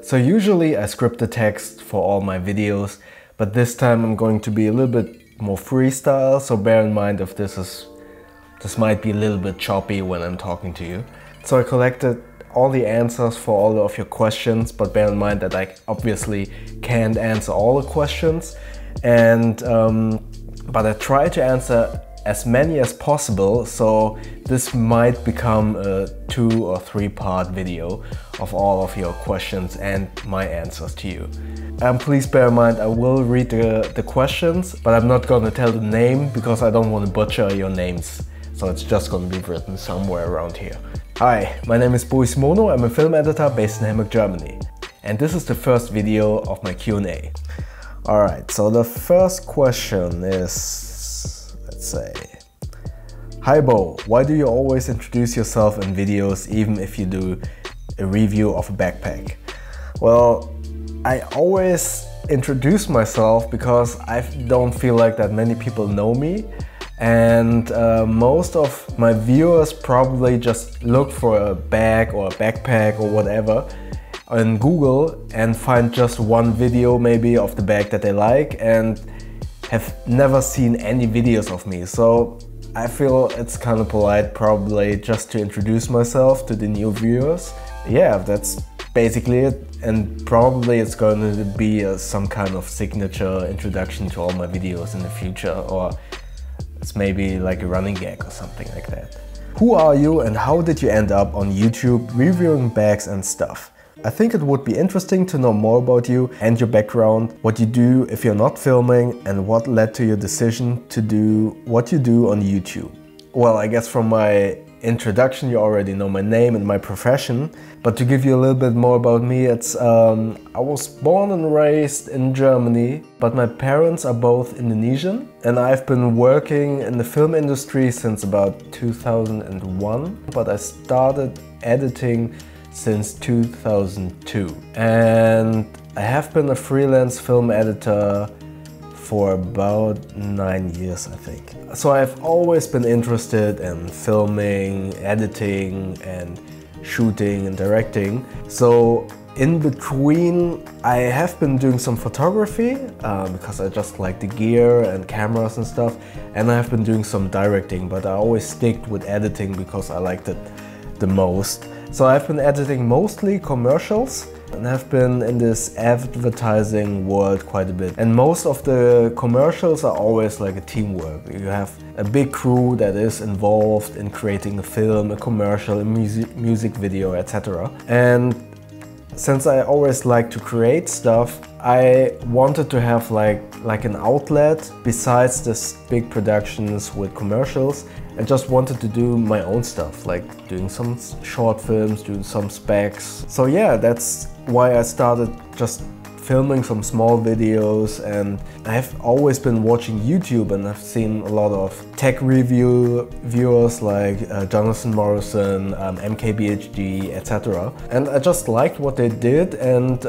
So usually I script the text for all my videos, but this time I'm going to be a little bit more freestyle, so bear in mind if this might be a little bit choppy when I'm talking to you. So I collected all the answers for all of your questions, but bear in mind that I obviously can't answer all the questions, and but I try to answer as many as possible, so this might become a 2 or 3 part video of all of your questions and my answers to you. Please bear in mind I will read the questions, but I'm not gonna tell the name because I don't want to butcher your names, so it's just gonna be written somewhere around here. Hi, my name is Boris Mono, I'm a film editor based in Hamburg, Germany, and this is the first video of my Q&A. Alright, so the first question is, let's say, hi Bo, why do you always introduce yourself in videos even if you do a review of a backpack? Well, I always introduce myself because I don't feel like that many people know me, and most of my viewers probably just look for a bag or a backpack or whatever on Google and find just one video maybe of the bag that they like and have never seen any videos of me. So I feel it's kind of polite probably just to introduce myself to the new viewers. Yeah, that's basically it, and probably it's going to be some kind of signature introduction to all my videos in the future, or it's maybe like a running gag or something like that. Who are you and how did you end up on YouTube reviewing bags and stuff? I think it would be interesting to know more about you and your background, what you do if you're not filming, and what led to your decision to do what you do on YouTube. Well, I guess from my introduction you already know my name and my profession, but to give you a little bit more about me, it's I was born and raised in Germany, but my parents are both Indonesian, and I've been working in the film industry since about 2001, but I started editing since 2002, and I have been a freelance film editor for about 9 years, I think. So I've always been interested in filming, editing and shooting and directing. So in between I have been doing some photography because I just like the gear and cameras and stuff, and I have been doing some directing, but I always stick with editing because I liked it the most. So I've been editing mostly commercials and have been in this advertising world quite a bit. And most of the commercials are always like a teamwork. You have a big crew that is involved in creating a film, a commercial, a music video, etc. And since I always like to create stuff, I wanted to have like an outlet besides this big productions with commercials. I just wanted to do my own stuff, like doing some short films, doing some specs. So yeah, that's why I started just filming some small videos, and I've always been watching YouTube, and I've seen a lot of tech viewers like Jonathan Morrison, MKBHD, etc. And I just liked what they did and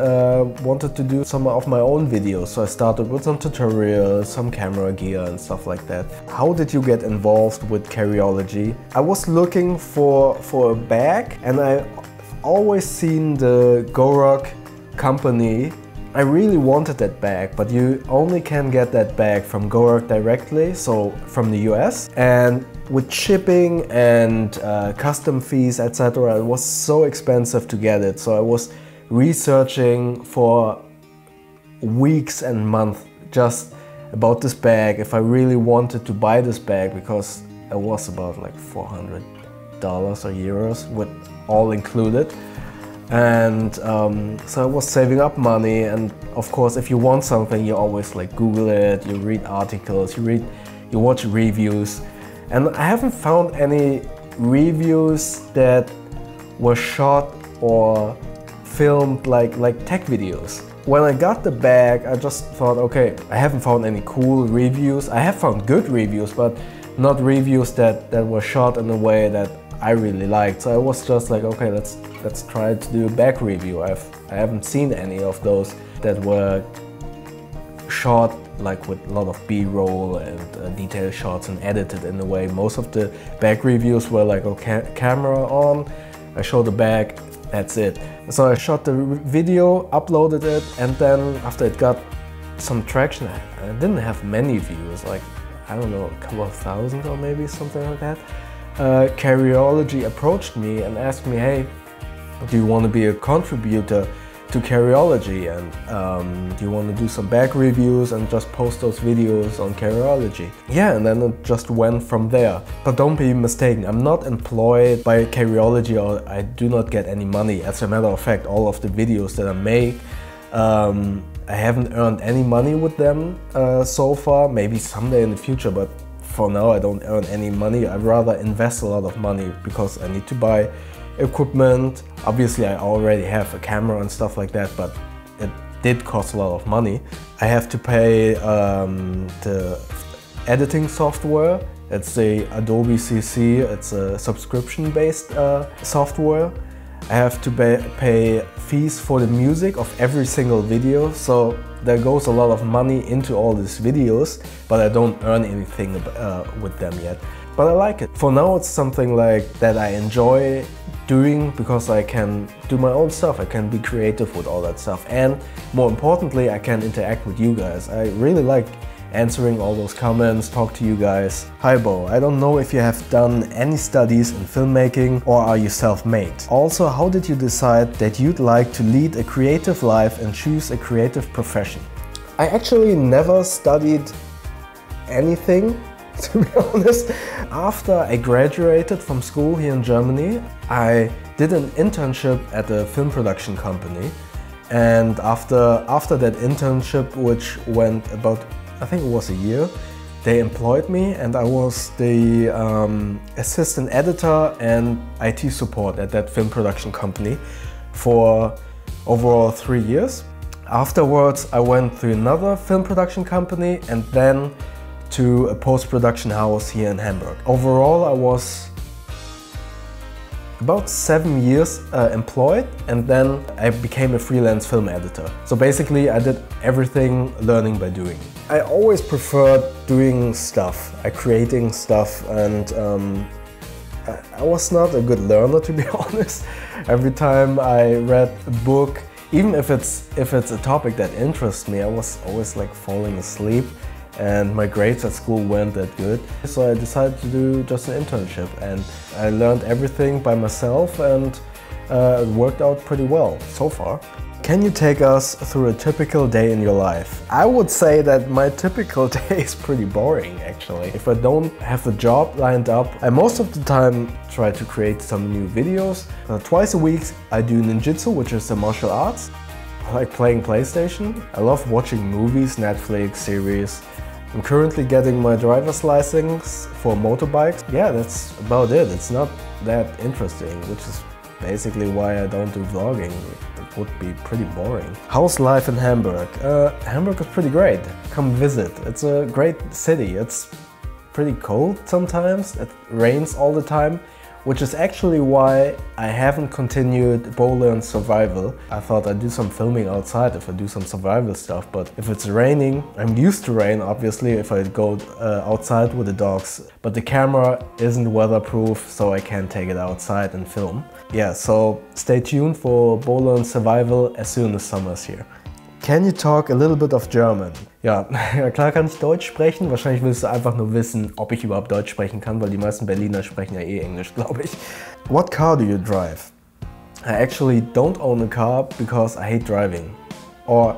wanted to do some of my own videos. So I started with some tutorials, some camera gear and stuff like that. How did you get involved with carrierology? I was looking for a bag, and I always seen the Gorak company. I really wanted that bag, but you only can get that bag from Gorak directly, so from the US. And with shipping and custom fees, etc., it was so expensive to get it. So I was researching for weeks and months just about this bag, if I really wanted to buy this bag, because it was about like $400 or euros with all included. And so I was saving up money, and of course if you want something you always like Google it, you read articles, you watch reviews, and I haven't found any reviews that were shot or filmed like tech videos. When I got the bag I just thought, okay, I haven't found any cool reviews. I have found good reviews, but not reviews that were shot in a way that I really liked. So I was just like, okay, let's try to do a bag review. I haven't seen any of those that were shot like with a lot of B-roll and detail shots and edited in a way. Most of the bag reviews were like, okay, camera on, I show the bag, that's it. So I shot the video, uploaded it, and then after it got some traction, I didn't have many views, like, I don't know, a couple of thousand or maybe something like that. Carrierology approached me and asked me, hey, do you want to be a contributor to carrierology, and do you want to do some bag reviews and just post those videos on carrierology? Yeah, and then it just went from there. But don't be mistaken, I'm not employed by carrierology, or I do not get any money. As a matter of fact, all of the videos that I make, I haven't earned any money with them so far, maybe someday in the future, but for now I don't earn any money. I'd rather invest a lot of money because I need to buy equipment. Obviously I already have a camera and stuff like that, but it did cost a lot of money. I have to pay the editing software. It's the Adobe CC, it's a subscription-based software. I have to pay fees for the music of every single video, so there goes a lot of money into all these videos, but I don't earn anything with them yet. But I like it. For now it's something like that I enjoy doing because I can do my own stuff, I can be creative with all that stuff, and more importantly I can interact with you guys. I really like answering all those comments, talk to you guys. Hi Bo, I don't know if you have done any studies in filmmaking or are you self-made? Also, how did you decide that you'd like to lead a creative life and choose a creative profession? I actually never studied anything, to be honest. After I graduated from school here in Germany, I did an internship at a film production company. And after that internship, which went about, I think it was a year, they employed me and I was the assistant editor and IT support at that film production company for overall 3 years. Afterwards, I went to another film production company and then to a post-production house here in Hamburg. Overall, I was about 7 years employed, and then I became a freelance film editor. So basically I did everything learning by doing. I always preferred doing stuff, creating stuff, and I was not a good learner, to be honest. Every time I read a book, even if it's a topic that interests me, I was always like falling asleep. And my grades at school weren't that good. So I decided to do just an internship and I learned everything by myself, and it worked out pretty well so far. Can you take us through a typical day in your life? I would say that my typical day is pretty boring actually. If I don't have a job lined up, I most of the time try to create some new videos. Twice a week I do ninjutsu, which is the martial arts. I like playing PlayStation. I love watching movies, Netflix, series. I'm currently getting my driver's license for motorbikes. Yeah, that's about it. It's not that interesting, which is basically why I don't do vlogging. It would be pretty boring. How's life in Hamburg? Hamburg is pretty great. Come visit. It's a great city. It's pretty cold sometimes. It rains all the time, which is actually why I haven't continued Bowler Survival. I thought I'd do some filming outside if I do some survival stuff, but if it's raining, I'm used to rain obviously if I go outside with the dogs, but the camera isn't weatherproof, so I can't take it outside and film. Yeah, so stay tuned for Bowler Survival as soon as summer's here. Can you talk a little bit of German? Ja, klar kann ich Deutsch sprechen. Wahrscheinlich willst du einfach nur wissen, ob ich überhaupt Deutsch sprechen kann, weil die meisten Berliner sprechen ja eh Englisch, glaube ich. What car do you drive? I actually don't own a car because I hate driving. Or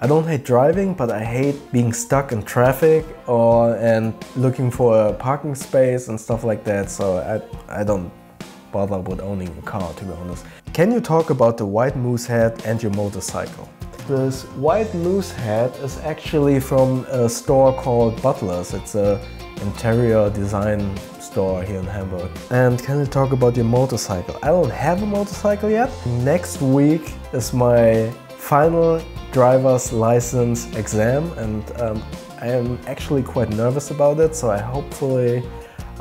I don't hate driving, but I hate being stuck in traffic and looking for a parking space and stuff like that. So I don't bother with owning a car, to be honest. Can you talk about the white moose head and your motorcycle? This white moose head is actually from a store called Butler's. It's an interior design store here in Hamburg. And can you talk about your motorcycle? I don't have a motorcycle yet. Next week is my final driver's license exam, and I am actually quite nervous about it, so hopefully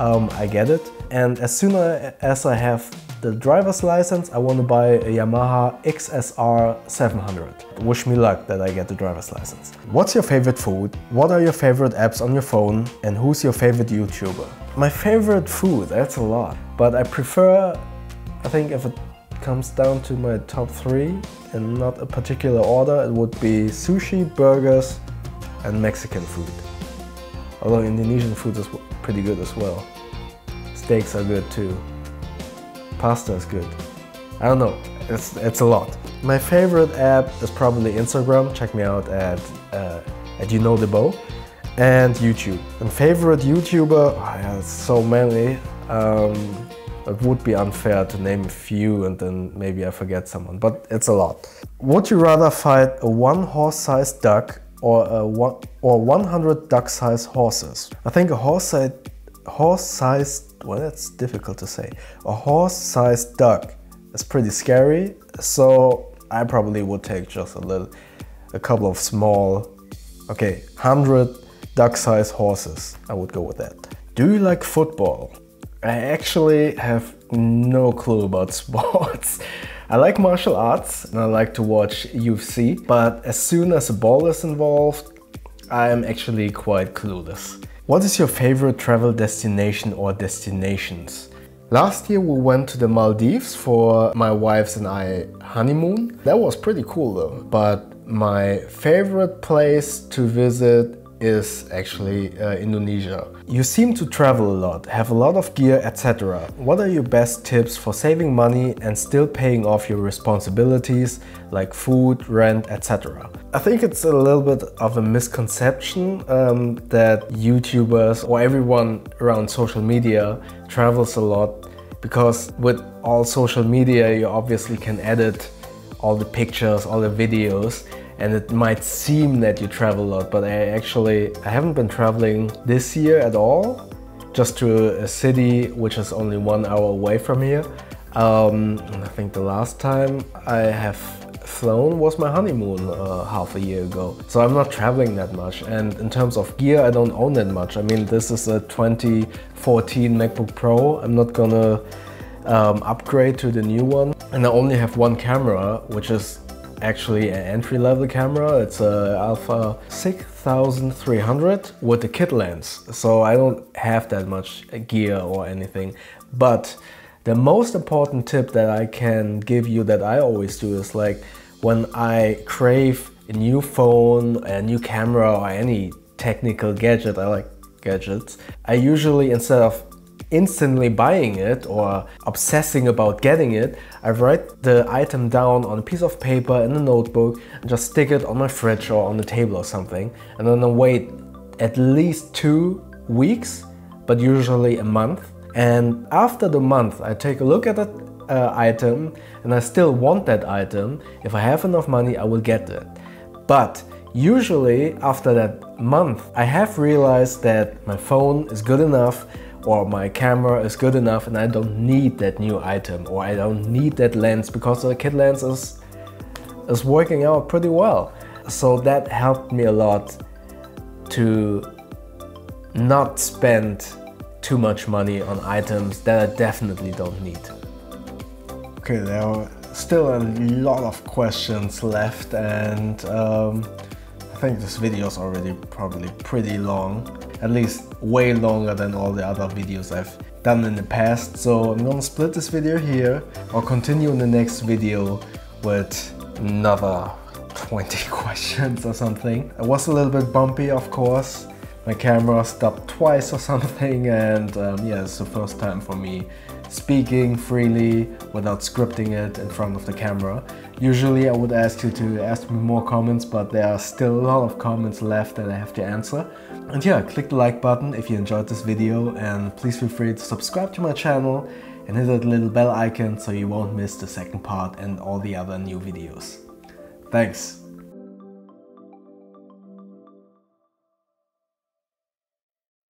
I get it. And as soon as I have the driver's license, I want to buy a Yamaha XSR 700. Wish me luck that I get the driver's license. What's your favorite food? What are your favorite apps on your phone? And who's your favorite YouTuber? My favorite food, that's a lot. But I prefer, I think if it comes down to my top 3 in not a particular order, it would be sushi, burgers and Mexican food. Although Indonesian food is pretty good as well. Steaks are good too. Pasta is good. I don't know, it's a lot. My favorite app is probably Instagram. Check me out at You Know The Bow. And YouTube. And favorite YouTuber, oh yeah, so many. It would be unfair to name a few and then maybe I forget someone, but it's a lot. Would you rather fight a 1 horse-sized duck or 100 duck-sized horses? I think a horse-sized, well, that's difficult to say. A horse-sized duck is pretty scary, so I probably would take just a couple of small, 100 duck-sized horses. I would go with that. Do you like football? I actually have no clue about sports. I like martial arts and I like to watch UFC, but as soon as a ball is involved, I am actually quite clueless. What is your favorite travel destination or destinations? Last year we went to the Maldives for my wife's and I honeymoon. That was pretty cool though, but my favorite place to visit is actually Indonesia. You seem to travel a lot, have a lot of gear, etc. What are your best tips for saving money and still paying off your responsibilities like food, rent, etc.? I think it's a little bit of a misconception that YouTubers or everyone around social media travels a lot, because with all social media you obviously can edit all the pictures, all the videos, and it might seem that you travel a lot, but I haven't been traveling this year at all, just to a city which is only 1 hour away from here. And I think the last time I have flown was my honeymoon half a year ago. So I'm not traveling that much, and in terms of gear I don't own that much. I mean, this is a 2014 MacBook Pro. I'm not gonna upgrade to the new one, and I only have 1 camera, which is actually an entry-level camera. It's a Alpha 6300 with a kit lens, so I don't have that much gear or anything. But the most important tip that I can give you, that I always do, is like when I crave a new phone, a new camera or any technical gadget, I like gadgets, I usually, instead of instantly buying it or obsessing about getting it, I write the item down on a piece of paper in a notebook and just stick it on my fridge or on the table or something, and then I wait at least 2 weeks, but usually a month. And after the month I take a look at that item and I still want that item. If I have enough money I will get it. But usually after that month I have realized that my phone is good enough or my camera is good enough and I don't need that new item, or I don't need that lens because the kit lens is working out pretty well. So that helped me a lot to not spend too much money on items that I definitely don't need. Okay, there are still a lot of questions left, and I think this video is already probably pretty long, at least way longer than all the other videos I've done in the past. So I'm gonna split this video here or continue in the next video with another 20 questions or something. It was a little bit bumpy, of course. My camera stopped twice or something, and yeah, it's the first time for me speaking freely without scripting it in front of the camera. Usually I would ask you to ask me more comments, but there are still a lot of comments left that I have to answer. And yeah, click the like button if you enjoyed this video, and please feel free to subscribe to my channel and hit that little bell icon so you won't miss the second part and all the other new videos. Thanks!